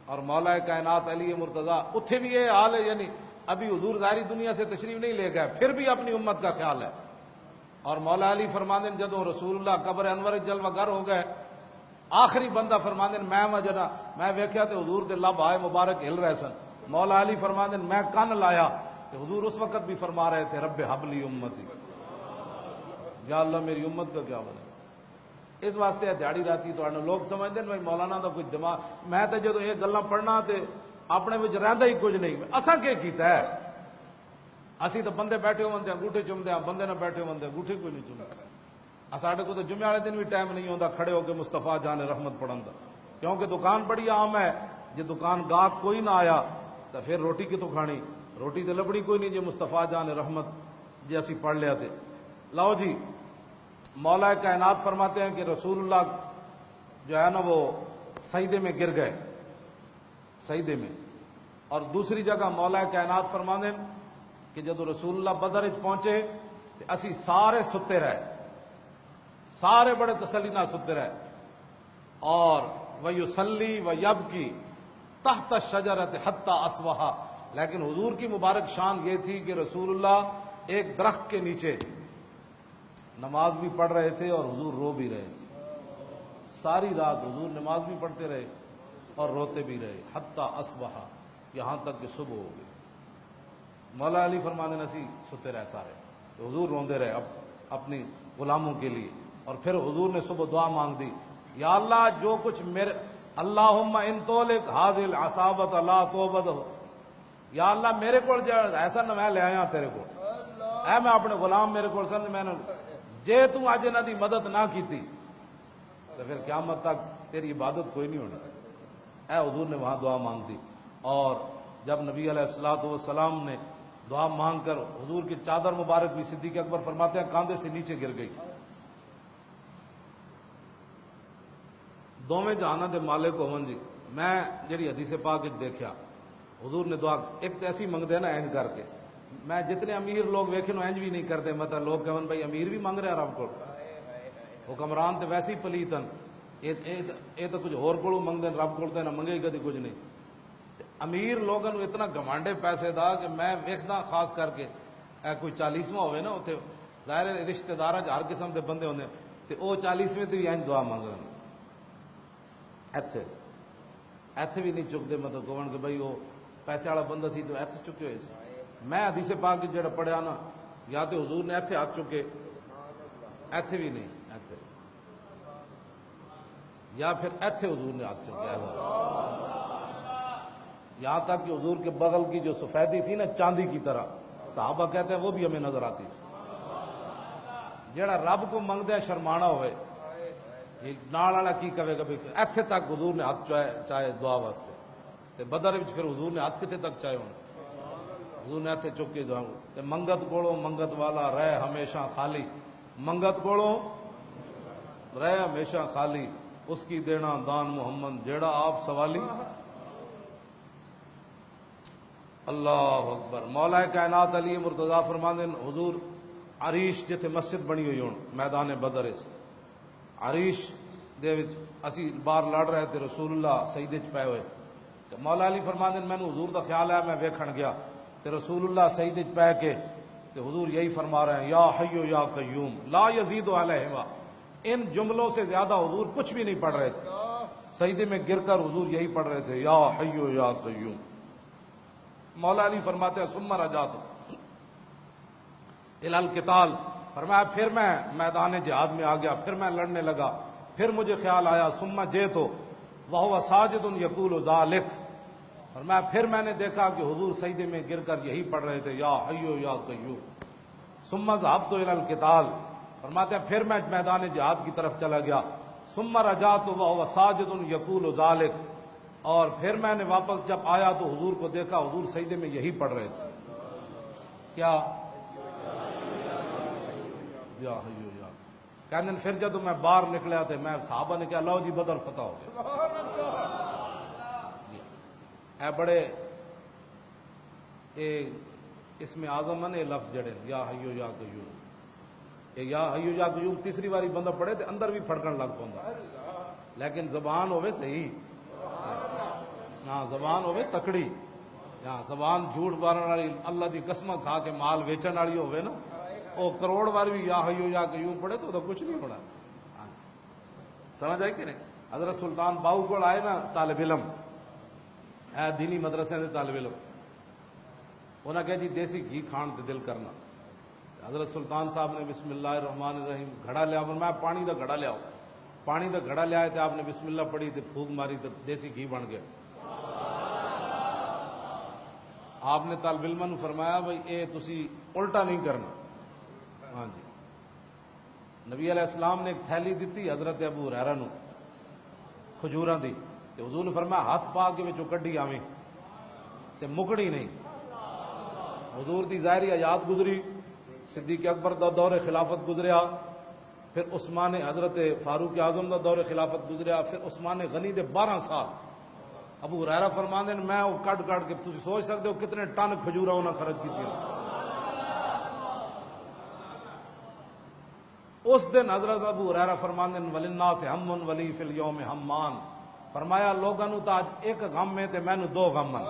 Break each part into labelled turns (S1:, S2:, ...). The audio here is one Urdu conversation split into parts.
S1: اور مولا کائنات علی مرتضیٰ اتھے بھی یہ حال ہے، یعنی ابھی حضور ظاہری دنیا سے تشریف نہیں لے گئے، پھر بھی اپنی امت کا خیال ہے۔ اور مولا علی فرماندے جدوں رسول اللہ قبر انور جلوہ گر ہو گئے، آخری بندہ فرماندے میں ویکھیا تے حضور دے لب آئے مبارک ہل رہے سن۔ مولا علی فرماندے میں کن لایا کہ حضور اس وقت بھی فرما رہے تھے رب حب لی امتی، یا اللہ میری امت کا کیا بنے۔ اس واسطے دیہڑی راتی تو لوگ سمجھتے ہیں بھائی مولانا دا کوئی دماغ، میں تے جدوں یہ گلاں پڑھنا تے اپنے وچ رہندا ہی کچھ نہیں، اساں کی کیتا ہے؟ اسی تو بندے بیٹھے ہوندے انگوٹھے چومدے ہیں، بندے نہ بیٹھے ہوندے انگوٹھے کوئی نہیں چومدے۔ ساڈے کو تو جمعے والے دن بھی ٹائم نہیں ہوندا کھڑے ہو کے مصطفیٰ جان رحمت پڑھن دا، کیونکہ دکان بڑی عام ہے، جے دکان گاہک کوئی نہ آیا تو پھر روٹی کتوں کھانی؟ روٹی تو لبڑی کوئی نہیں جے مصطفیٰ جان رحمت جے اسی پڑھ لیا تے۔ لاؤ جی، مولا کائنات فرماتے ہیں کہ رسول اللہ جو ہے نا وہ سجدے میں گر گئے، سجدے میں۔ اور دوسری جگہ مولا کائنات فرماتے ہیں کہ جب رسول اللہ بدر وچ پہنچے تو اسی سارے ستے رہے، سارے بڑے تسلی نہ ستے رہے۔ اور وَيُصَلِّي وَيَبْكِي تحت الشجرۃ حتی اصبح، لیکن حضور کی مبارک شان یہ تھی کہ رسول اللہ ایک درخت کے نیچے نماز بھی پڑھ رہے تھے اور حضور رو بھی رہے تھے۔ ساری رات حضور نماز بھی پڑھتے رہے اور روتے بھی رہے حتی اصبح، یہاں تک کہ صبح ہو گئی۔ مولا علی فرمانے نسی ستے رہے سارے، تو حضور روندے رہے اپنی غلاموں کے لیے۔ اور پھر حضور نے صبح دعا مانگ دی، یا اللہ جو کچھ میرے اللہم ان تولک حاذل العصابۃ لا توبد، یا اللہ میرے کو ایسا نہ میں لے آیا تیرے کو، اے میں اپنے غلام میرے کو سن میں نے جے تو اج انہاں دی مدد نہ کیتی تو پھر قیامت تک تیری عبادت کوئی نہیں ہونی۔ اے حضور نے وہاں دعا مانگ دی۔ اور جب نبی علیہ الصلوۃ والسلام نے دعا مانگ کر حضور کی چادر مبارک بھی صدیق اکبر فرماتے ہیں کاندھے سے نیچے گر گئی۔ دوویں جہاناں دے مالک ہون جی، میں جڑی حدیث پاک وچ دیکھیا حضور نے دعا ایک تو ایسی منگتے ہیں نا اینج کر کے، میں جتنے امیر لوگ ویکھے نو اینج بھی نہیں کرتے، مطلب لوگ کہن بھائی امیر بھی منگ رہا رب کو، حکمران تے ویسے ہی پلیتن، یہ تو کچھ ہور کولوں منگتے رب کول تے نہ منگے ہی کدی کچھ نہیں۔ امیر لوگوں کو اتنا گمانڈے پیسے دا کہ میں ویکھدا خاص کر کے کوئی 40واں ہوئے نا اتنے ظاہر رشتہ دار ہر قسم کے بندے ہوندے تے او 40ویں تے بھی اینج دعا منگ رہے ہیں، ایتھے بھی نہیں چکتے، مطلب کہن کہ بھائی وہ پیسے والا بندہ سی تو ایتھے چکے ہوئے سی۔ میں حدیث پاک جڑا پڑھیا نا، یا تو حضور نے ایتھے ہاتھ چکے، ایتھے بھی نہیں، ایتھے یا پھر ایتھے حضور نے ہاتھ چکے، یہاں تک کہ حضور کے بغل کی جو سفیدی تھی نا چاندی کی طرح، صحابہ کہتے ہیں وہ بھی ہمیں نظر آتی تھی۔ جڑا رب کو منگدے شرمانا ہوئے نال والا کی کہے گا بھی ایتھے تک حضور نے ہاتھ چاہے دعا واسطے، تے بدر وچ پھر حضور نے ہاتھ کتے تک چاہے ہونے، حضور نے ایتھے چک کے دعا تے منگت کولوں منگت والا رہے ہمیشہ خالی، منگت کولوں رہے ہمیشہ خالی، اس کی دینا دان محمد جیڑا آپ سوالی۔ اللہ اکبر۔ مولا کائنات علی مرتضیٰ فرماندے حضور عریش جتھے مسجد بنی ہوئی ہون میدان بدر اس عریش دے وچ اسی باہر لڑ رہے تھے، رسول اللہ سجدے چ پے ہوئے، مولا علی فرماندے مینوں حضور دا خیال ہے میں ویکھن گیا تے رسول اللہ سجدے چ پے کے تے حضور یہی فرما رہے ہیں، یا حی یا قیوم لا یزید علیہما۔ ان جملوں سے زیادہ حضور کچھ بھی نہیں پڑھ رہے تھے، سجدے میں گر کر حضور یہی پڑھ رہے تھے، یا حی یا قیوم۔ مولا علی فرماتے ہیں ثم رجعت الی القتال، فرمایا پھر میں میدان جہاد میں آ گیا، پھر میں لڑنے لگا، پھر مجھے خیال آیا ثم جئت وہو ساجد یقول ذلک، فرمایا پھر میں نے دیکھا کہ حضور سجدے میں گر کر یہی پڑھ رہے تھے، یا حی یا قیوم۔ ثم ذهبت الی القتال، فرماتے ہیں پھر میں میدان جہاد کی طرف چلا گیا، ثم رجعت وهو ساجد یقول ذلک، اور پھر میں نے واپس جب آیا تو حضور کو دیکھا حضور سجدے میں یہی پڑھ رہے تھے، کیا یا حیو یا، کہنے پھر جب میں باہر نکلا تھے میں صحابہ نے کہا لو جی بدر فتح ہو گیا۔ اے بڑے اس میں اعظم ہے لفظ جڑے یا حیو یا قیوم، یا حیو یا قیوم تیسری باری بندہ پڑھے تو اندر بھی پھڑکن لگ پوندا، لیکن زبان ہوئے صحیح، ہاں زبان ہوے تکڑی، جہاں زبان جھوٹ بارن والی اللہ دی قسم کھا کے مال ویچن والی ہوے نا، وہ کروڑ بار بھی یا حیو یا قیوم پڑھے تو کچھ نہیں ہونا۔ سمجھ آئی کہ نہیں؟ حضرت سلطان باہو کو آئے نا طالب علم، اے دینی مدرسے دے طالب علم، انہاں کہا جی دیسی گھی کھان تے دل کرنا۔ حضرت سلطان صاحب نے بسم اللہ الرحمن الرحیم گھڑا لیا، میں پانی دا گھڑا لیا، پانی دا گھڑا لیا تے آپ نے بسم اللہ پڑھی تے پھونک ماری تے دیسی گھی بن گیا۔ آپ نے طالب علم نے فرمایا بھائی اے تسی الٹا نہیں کرنا۔ ہاں جی، نبی علیہ السلام نے ایک تھیلی دیتی حضرت ابو ہریرہ نو کھجوراں دی، تے حضور نے فرمایا ہاتھ پا کے وچوں کڈی آویں تے مکڑی نہیں۔ حضور دی ظاہری حیات گزری، صدیق اکبر دا دور خلافت گزریا، پھر عثمان حضرت فاروق اعظم دا دور خلافت گزریا، پھر عثمان غنی دے 12 سال۔ ابو ہریرہ فرماندے نے میں وہ کٹ کے تسی سوچ سکتے ہو کتنے ٹن کھجوراں انہاں خرچ کیتی۔ اس دن حضرت ابو ہریرہ فرماندے نے وللناس ہم ولی فی الیوم ہمان، فرمایا لوگاں نو تا ایک غم ہے تے مینوں 2 غم ہیں۔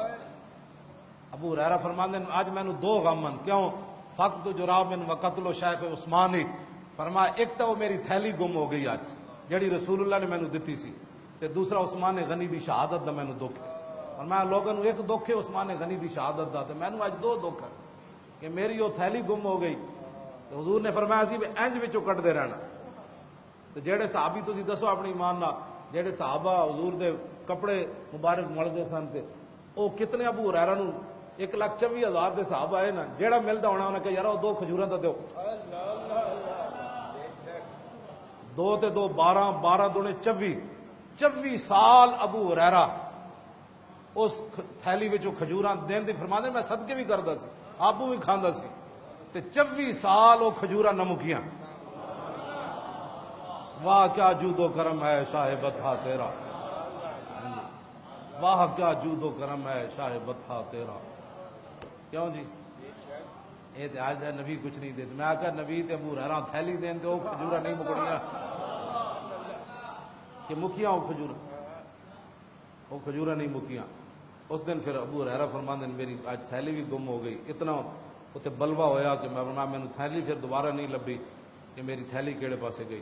S1: ابو ہریرہ فرماندے نے اج مینوں 2 غم ہیں، کیوں؟ فقد جراب و قتل شیخ عثمانی، فرمایا ایک تو میری تھیلی گم ہو گئی اج جڑی رسول اللہ نے مینوں دتی سی، تے دوسرا عثمان غنی دی شہادت دا مینوں دکھ ہے۔ فرمایا لوگاں نو ایک دکھ ہے عثمان غنی دی شہادت دا، تے مینوں اج 2 دکھ ہے کہ میری وہ تھیلی گم ہو گئی۔ تو حضور نے فرمایا سی بھی انج وچوں کٹدے رہنا۔ تے جڑے صحابی تسی دسو اپنی ایمان نال جڑے صحابہ حضور دے کپڑے مبارک ملدے سن تے او کتنے ابو ہریرہ نو 1,24,000 دے صحابہ آئے نا، جیڑا ملدا ہونا انہاں کہ یار وہ 2 کھجوراں دا دیو، 2 تے 2 12 12 دونے 24 سال ابو ہریرہ اس تھیلی وچوں کھجوراں دین دی فرماندے میں صدقے بھی کردا سی، آپو بھی کھاندا سی، تے 24 سال وہ کھجوراں نہ مکیاں۔ واہ کیا جود و کرم ہے شاہ بطحا تیرا، واہ کیا جود و کرم ہے شاہ بطحا تیرا۔ کیوں جی؟ یہ تے آج نبی کچھ نہیں دیتے، میں آکھا نبی تے ابو ہریرہ تھیلی دین تے وہ کھجوراں نہیں مکڑیاں کہ مکیاں، وہ کھجوراں نہیں مکیاں۔ اس دن پھر ابو ہریرہ فرماندے ہیں میری آج تھیلی بھی گم ہو گئی، اتنا اتنے بلوا ہویا کہ میں تھیلی پھر دوبارہ نہیں لبھی کہ میری تھیلی کیڑے پاسے گئی۔